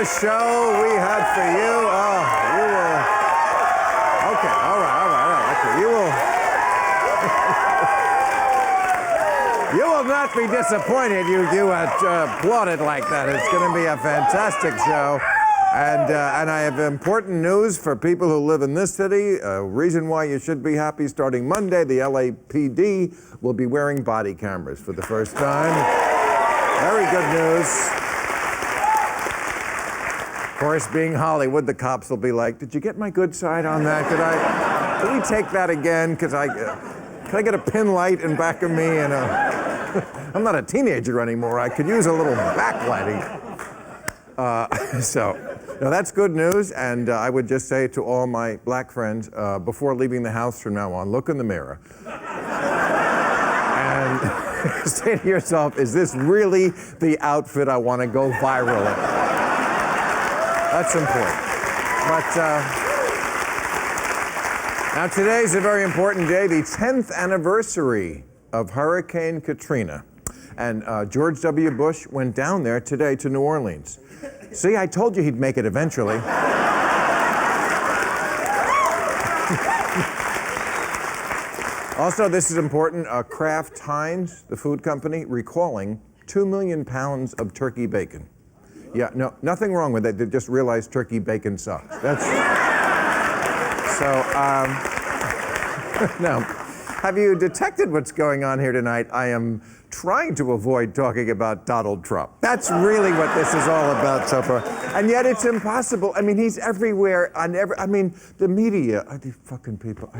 show we had for you. Oh, you will. Okay, all right. Okay, you will not be disappointed. You applauded like that. It's going to be a fantastic show. And I have important news for people who live in this city. A reason why you should be happy. Starting Monday, the LAPD will be wearing body cameras for the first time. Very good news. Of course, being Hollywood, the cops will be like, did you get my good side on that? Can we take that again? Can I get a pin light in back of me? And I'm not a teenager anymore. I could use a little backlighting. No, that's good news, and I would just say to all my black friends, before leaving the house from now on, look in the mirror. And say to yourself, is this really the outfit I want to go viral in? That's important. But now today's a very important day, the 10th anniversary of Hurricane Katrina. And George W. Bush went down there today to New Orleans. See, I told you he'd make it eventually. Also, this is important, Kraft Heinz, the food company, recalling 2 million pounds of turkey bacon. Yeah, no, nothing wrong with it. They just realized turkey bacon sucks. That's... So, now, have you detected what's going on here tonight? I am trying to avoid talking about Donald Trump. That's really what this is all about so far. And yet it's impossible. I mean, he's everywhere on the media, these fucking people.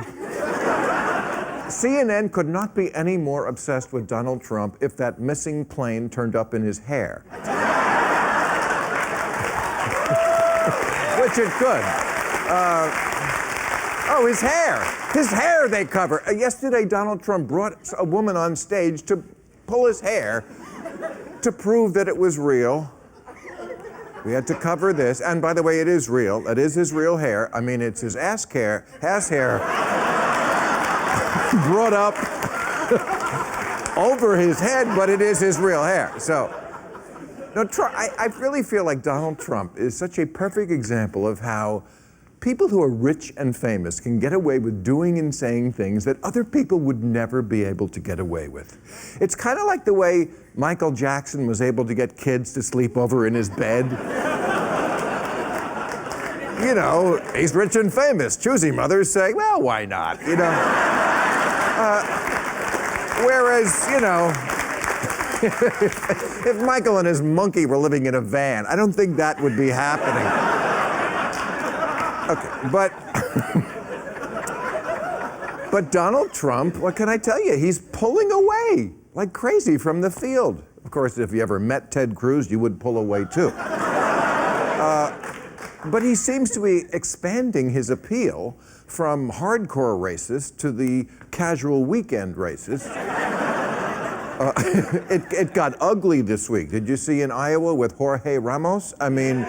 CNN could not be any more obsessed with Donald Trump if that missing plane turned up in his hair. Which it could. His hair. His hair they cover. Yesterday, Donald Trump brought a woman on stage to pull his hair to prove that it was real. We had to cover this. And by the way, it is real. It is his real hair. I mean, it's his ass hair brought up over his head, but it is his real hair. So, no, I really feel like Donald Trump is such a perfect example of how people who are rich and famous can get away with doing and saying things that other people would never be able to get away with. It's kind of like the way Michael Jackson was able to get kids to sleep over in his bed. You know, he's rich and famous. Choosy mothers say, well, why not? You know. Whereas, you know, if Michael and his monkey were living in a van, I don't think that would be happening. Okay, but Donald Trump, what can I tell you? He's pulling away like crazy from the field. Of course, if you ever met Ted Cruz, you would pull away too. But he seems to be expanding his appeal from hardcore racists to the casual weekend racists. It got ugly this week. Did you see in Iowa with Jorge Ramos? I mean,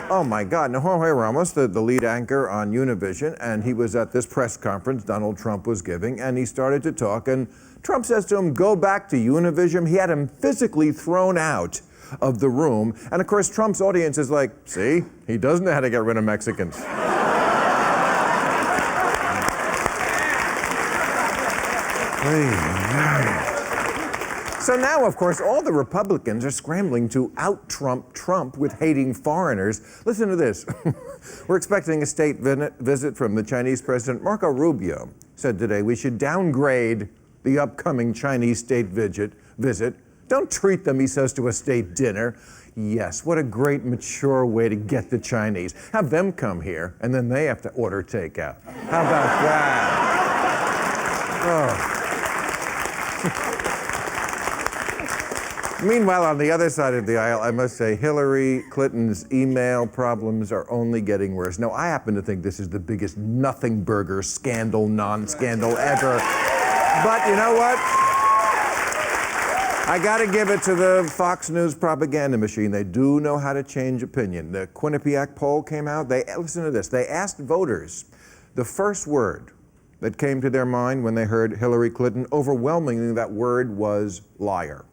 oh my God. Now, Jorge Ramos, the lead anchor on Univision, and he was at this press conference Donald Trump was giving, and he started to talk, and Trump says to him, go back to Univision. He had him physically thrown out of the room. And of course, Trump's audience is like, see, he does know how to get rid of Mexicans. So now, of course, all the Republicans are scrambling to out-Trump Trump with hating foreigners. Listen to this. We're expecting a state visit from the Chinese president. Marco Rubio said today we should downgrade the upcoming Chinese state visit. Don't treat them, he says, to a state dinner. Yes, what a great, mature way to get the Chinese. Have them come here, and then they have to order takeout. How about that? Oh. Meanwhile, on the other side of the aisle, I must say, Hillary Clinton's email problems are only getting worse. Now, I happen to think this is the biggest nothing burger scandal, non-scandal ever. But you know what? I got to give it to the Fox News propaganda machine. They do know how to change opinion. The Quinnipiac poll came out. Listen to this. They asked voters the first word that came to their mind when they heard Hillary Clinton. Overwhelmingly, that word was liar.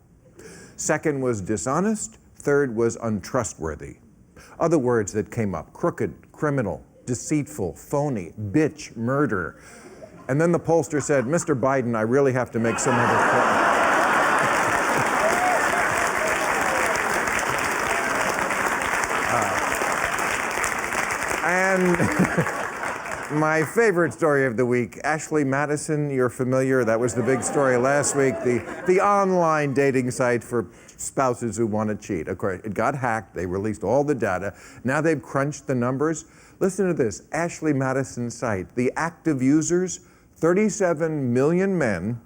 Second was dishonest. Third was untrustworthy. Other words that came up: crooked, criminal, deceitful, phony, bitch, murder. And then the pollster said, Mr. Biden, I really have to make some other point. And my favorite story of the week, Ashley Madison, you're familiar. That was the big story last week, the online dating site for spouses who want to cheat. Of course, it got hacked. They released all the data. Now they've crunched the numbers. Listen to this, Ashley Madison's site. The active users, 37 million men,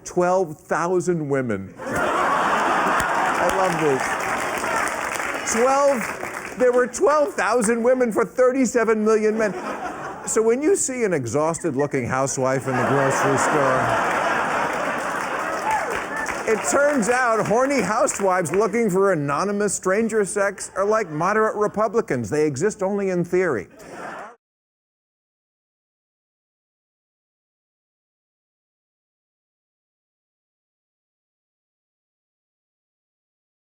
12,000 women. I love this. There were 12,000 women for 37 million men. So when you see an exhausted-looking housewife in the grocery store, it turns out horny housewives looking for anonymous stranger sex are like moderate Republicans. They exist only in theory.